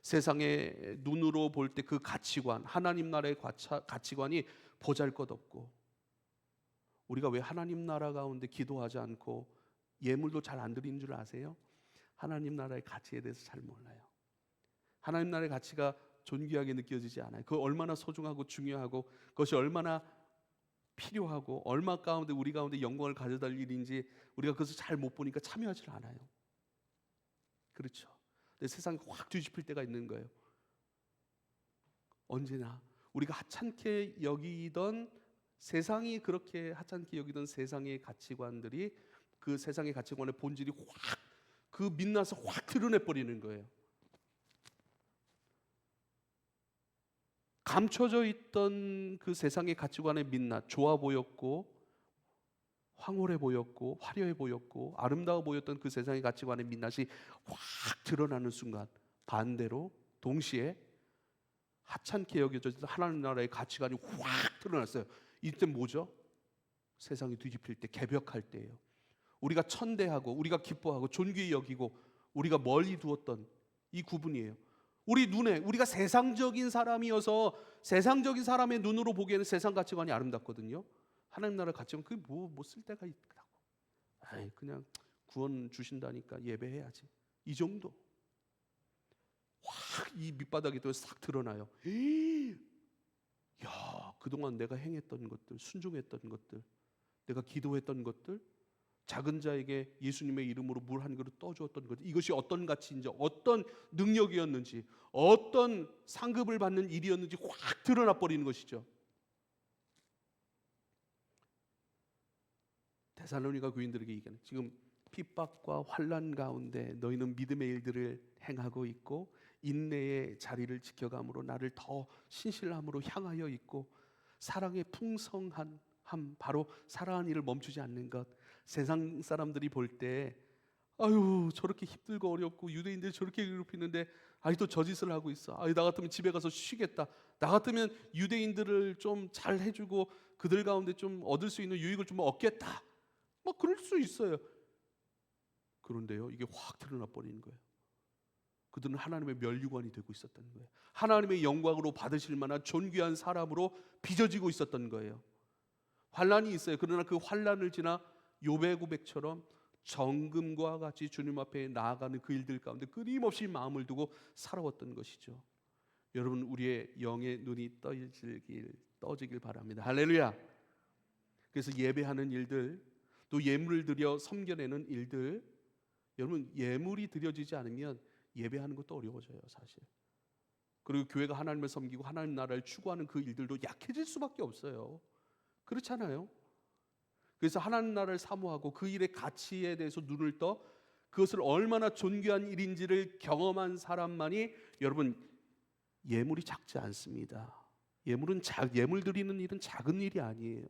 세상의 눈으로 볼 때 그 가치관, 하나님 나라의 가치관이 보잘것없고, 우리가 왜 하나님 나라 가운데 기도하지 않고 예물도 잘 안 드리는 줄 아세요? 하나님 나라의 가치에 대해서 잘 몰라요. 하나님 나라의 가치가 존귀하게 느껴지지 않아요. 그거 얼마나 소중하고 중요하고 그것이 얼마나 필요하고 얼마 가운데 우리 가운데 영광을 가져다 줄 일인지 우리가 그것을 잘 못 보니까 참여하지 않아요. 그렇죠. 근데 세상이 확 뒤집힐 때가 있는 거예요. 언제나 우리가 하찮게 여기던, 세상이 그렇게 하찮게 여기던 세상의 가치관들이, 그 세상의 가치관의 본질이 확 그 민낯을 확 드러내 버리는 거예요. 감춰져 있던 그 세상의 가치관의 민낯, 좋아 보였고 황홀해 보였고 화려해 보였고 아름다워 보였던 그 세상의 가치관의 민낯이 확 드러나는 순간, 반대로 동시에 하찮게 여겨져 있던 하나님 나라의 가치관이 확 드러났어요. 이때 뭐죠? 세상이 뒤집힐 때, 개벽할 때예요. 우리가 천대하고 우리가 기뻐하고 존귀히 여기고 우리가 멀리 두었던 이 구분이에요. 우리 눈에, 우리가 세상적인 사람이어서 세상적인 사람의 눈으로 보기에는 세상 가치관이 아름답거든요. 하나님 나라 가치관 그게 뭐 쓸 데가 있다고. 아이, 그냥 구원 주신다니까 예배해야지. 이 정도. 확 이 밑바닥이 또 싹 드러나요. 야, 그동안 내가 행했던 것들, 순종했던 것들, 내가 기도했던 것들, 작은 자에게 예수님의 이름으로 물 한 그릇 떠주었던 것, 이것이 어떤 가치인지, 어떤 능력이었는지, 어떤 상급을 받는 일이었는지 확 드러나 버리는 것이죠. 데살로니가 교인들에게 얘기하는, 지금 핍박과 환난 가운데 너희는 믿음의 일들을 행하고 있고 인내의 자리를 지켜감으로 나를 더 신실함으로 향하여 있고 사랑의 풍성한 바로 사랑하는 일을 멈추지 않는 것. 세상 사람들이 볼 때 아유 저렇게 힘들고 어렵고 유대인들이 저렇게 괴롭히는데 아직도 저 짓을 하고 있어. 아유 나 같으면 집에 가서 쉬겠다. 나 같으면 유대인들을 좀 잘 해주고 그들 가운데 좀 얻을 수 있는 유익을 좀 얻겠다. 뭐 그럴 수 있어요. 그런데요 이게 확 드러나 버리는 거예요. 그들은 하나님의 면류관이 되고 있었던 거예요. 하나님의 영광으로 받으실 만한 존귀한 사람으로 빚어지고 있었던 거예요. 환난이 있어요. 그러나 그 환난을 지나 욥의 고백처럼 정금과 같이 주님 앞에 나아가는 그 일들 가운데 끊임없이 마음을 두고 살아왔던 것이죠. 여러분 우리의 영의 눈이 떠지길 바랍니다. 할렐루야. 그래서 예배하는 일들, 또 예물을 드려 섬겨내는 일들, 여러분 예물이 드려지지 않으면 예배하는 것도 어려워져요 사실. 그리고 교회가 하나님을 섬기고 하나님 나라를 추구하는 그 일들도 약해질 수밖에 없어요. 그렇잖아요. 그래서 하나님 나라를 사모하고 그 일의 가치에 대해서 눈을 떠 그것을 얼마나 존귀한 일인지를 경험한 사람만이, 여러분 예물이 작지 않습니다. 예물 드리는 일은 작은 일이 아니에요.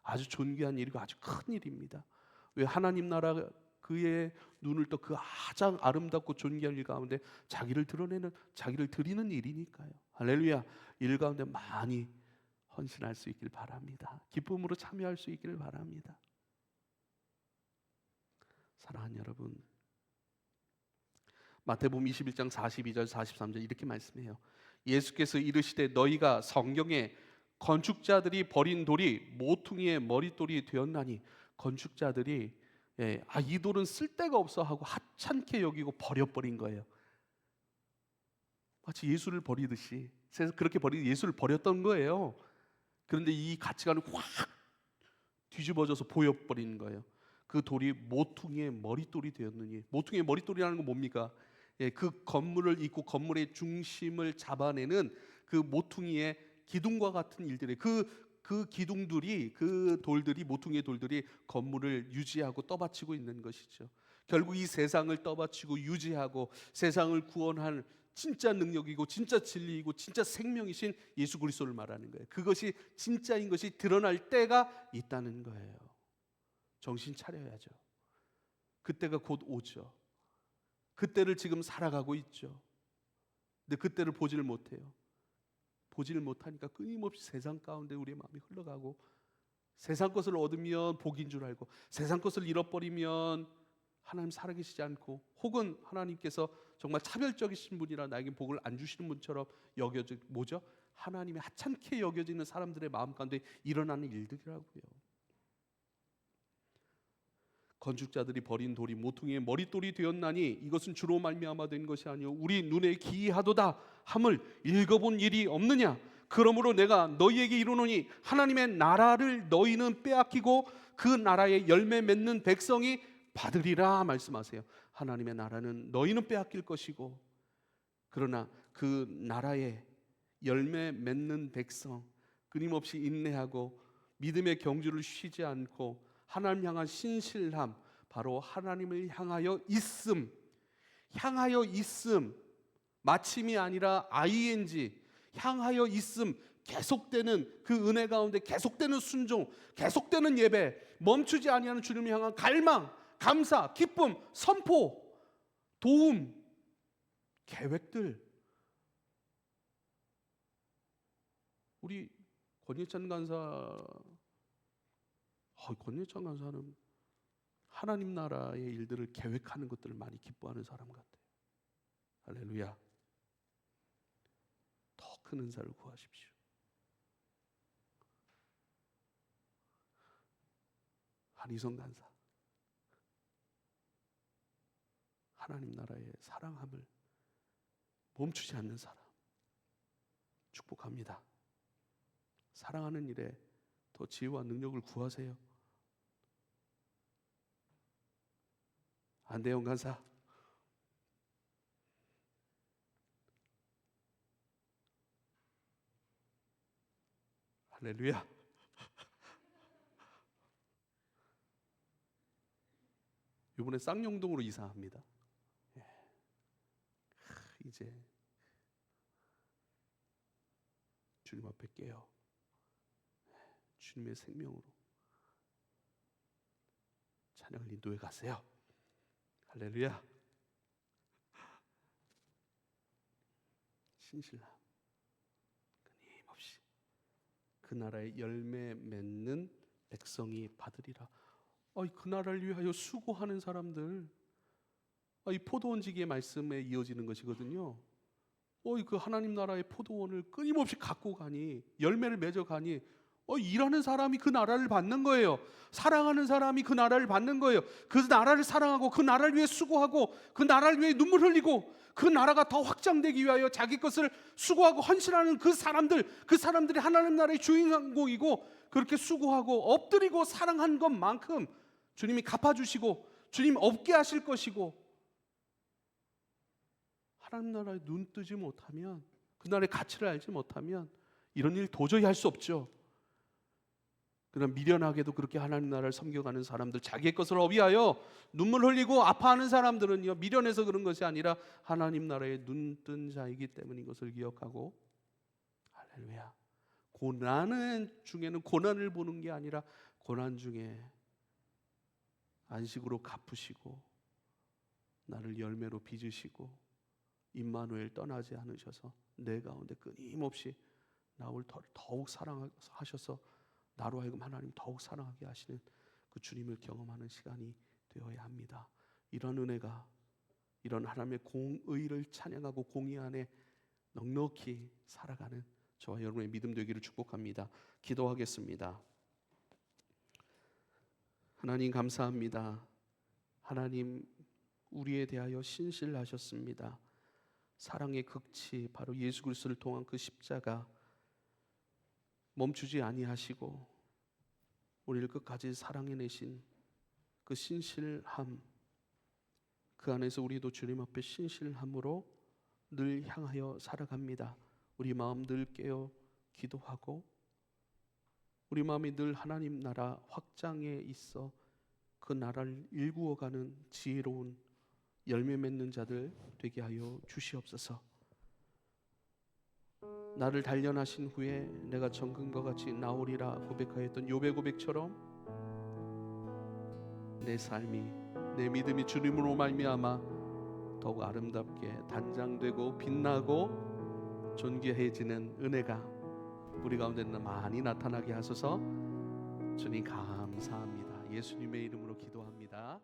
아주 존귀한 일이고 아주 큰 일입니다. 왜? 하나님 나라 그의 눈을 떠 그 가장 아름답고 존귀한 일 가운데 자기를 드리는 일이니까요. 할렐루야. 일 가운데 많이 헌신할 수 있길 바랍니다. 기쁨으로 참여할 수 있기를 바랍니다. 사랑하는 여러분, 마태복음 21장 42절 43절 이렇게 말씀해요. 예수께서 이르시되 너희가 성경에 건축자들이 버린 돌이 모퉁이의 머릿돌이 되었나니, 건축자들이 이 돌은 쓸데가 없어 하고 하찮게 여기고 버려버린 거예요. 마치 예수를 버리듯이 그렇게 예수를 버렸던 거예요. 그런데 이 가치관은 확 뒤집어져서 보여버리는 거예요. 그 돌이 모퉁이의 머릿돌이 되었느니, 모퉁이의 머릿돌이라는 건 뭡니까? 그 건물을 잇고 건물의 중심을 잡아내는 그 모퉁이의 기둥과 같은 일들이, 그 기둥들이, 그 돌들이, 모퉁이의 돌들이 건물을 유지하고 떠받치고 있는 것이죠. 결국 이 세상을 떠받치고 유지하고 세상을 구원할 진짜 능력이고 진짜 진리이고 진짜 생명이신 예수 그리스도를 말하는 거예요. 그것이 진짜인 것이 드러날 때가 있다는 거예요. 정신 차려야죠. 그때가 곧 오죠. 그때를 지금 살아가고 있죠. 근데 그때를 보지를 못해요. 보지를 못하니까 끊임없이 세상 가운데 우리의 마음이 흘러가고, 세상 것을 얻으면 복인 줄 알고 세상 것을 잃어버리면 하나님 살아계시지 않고, 혹은 하나님께서 정말 차별적이신 분이라 나에게 복을 안 주시는 분처럼 여겨져, 뭐죠? 하나님이 하찮게 여겨지는 사람들의 마음 가운데 일어나는 일들이라고요. 건축자들이 버린 돌이 모퉁이의 머릿돌이 되었나니 이것은 주로 말미암아 된 것이 아니요 우리 눈에 기이하도다 함을 읽어본 일이 없느냐. 그러므로 내가 너희에게 이르노니 하나님의 나라를 너희는 빼앗기고 그 나라의 열매 맺는 백성이 받으리라 말씀하세요. 하나님의 나라는 너희는 빼앗길 것이고, 그러나 그 나라의 열매 맺는 백성, 끊임없이 인내하고 믿음의 경주를 쉬지 않고 하나님 향한 신실함, 바로 하나님을 향하여 있음, 마침이 아니라 ing, 향하여 있음, 계속되는 그 은혜 가운데 계속되는 순종, 계속되는 예배, 멈추지 아니하는 주님을 향한 갈망, 감사, 기쁨, 선포, 도움, 계획들. 우리 권예찬 간사는 하나님 나라의 일들을 계획하는 것들을 많이 기뻐하는 사람 같아요. 할렐루야. 더 큰 은사를 구하십시오. 한희성 간사, 하나님 나라의 사랑함을 멈추지 않는 사람 축복합니다. 사랑하는 일에 더 지혜와 능력을 구하세요. 안대영 간사, 할렐루야. 이번에 쌍용동으로 이사합니다. 예. 이제 주님 앞에 깨요. 주님의 생명으로 찬양을 인도해 가세요. 할렐루야. 신실함, 끊임없이 그 나라의 열매 맺는 백성이 받으리라. 그 나라를 위하여 수고하는 사람들, 이 포도원지기의 말씀에 이어지는 것이거든요. 그 하나님 나라의 포도원을 끊임없이 갖고 가니, 열매를 맺어가니, 일하는 사람이 그 나라를 받는 거예요. 사랑하는 사람이 그 나라를 받는 거예요. 그 나라를 사랑하고 그 나라를 위해 수고하고 그 나라를 위해 눈물 흘리고 그 나라가 더 확장되기 위하여 자기 것을 수고하고 헌신하는 그 사람들이 하나님 나라의 주인공이고, 그렇게 수고하고 엎드리고 사랑한 것만큼 주님이 갚아주시고 주님 없게 하실 것이고, 하나님 나라에 눈 뜨지 못하면, 그 나라의 가치를 알지 못하면 이런 일 도저히 할 수 없죠. 그러나 미련하게도 그렇게 하나님 나라를 섬겨가는 사람들, 자기의 것을 어비하여 눈물 흘리고 아파하는 사람들은요, 미련해서 그런 것이 아니라 하나님 나라에 눈뜬 자이기 때문인 것을 기억하고, 할렐루야, 고난은 중에는 고난을 보는 게 아니라 고난 중에 안식으로 갚으시고 나를 열매로 빚으시고 임마누엘 떠나지 않으셔서 내 가운데 끊임없이 나를 더욱 사랑하셔서 나로 하여금 하나님 더욱 사랑하게 하시는 그 주님을 경험하는 시간이 되어야 합니다. 이런 은혜가, 이런 하나님의 공의를 찬양하고 공의 안에 넉넉히 살아가는 저와 여러분의 믿음 되기를 축복합니다. 기도하겠습니다. 하나님 감사합니다. 하나님 우리에 대하여 신실하셨습니다. 사랑의 극치, 바로 예수 그리스도를 통한 그 십자가 멈추지 아니하시고 우리를 끝까지 사랑해내신 그 신실함, 그 안에서 우리도 주님 앞에 신실함으로 늘 향하여 살아갑니다. 우리 마음 늘 깨어 기도하고 우리 마음이 늘 하나님 나라 확장에 있어 그 나라를 일구어가는 지혜로운 열매 맺는 자들 되게 하여 주시옵소서. 나를 단련하신 후에 내가 정금과 같이 나오리라 고백하였던 욥의 고백처럼 내 삶이, 내 믿음이 주님으로 말미암아 더욱 아름답게 단장되고 빛나고 존귀해지는 은혜가 우리 가운데 많이 나타나게 하소서. 주님 감사합니다. 예수님의 이름으로 기도합니다.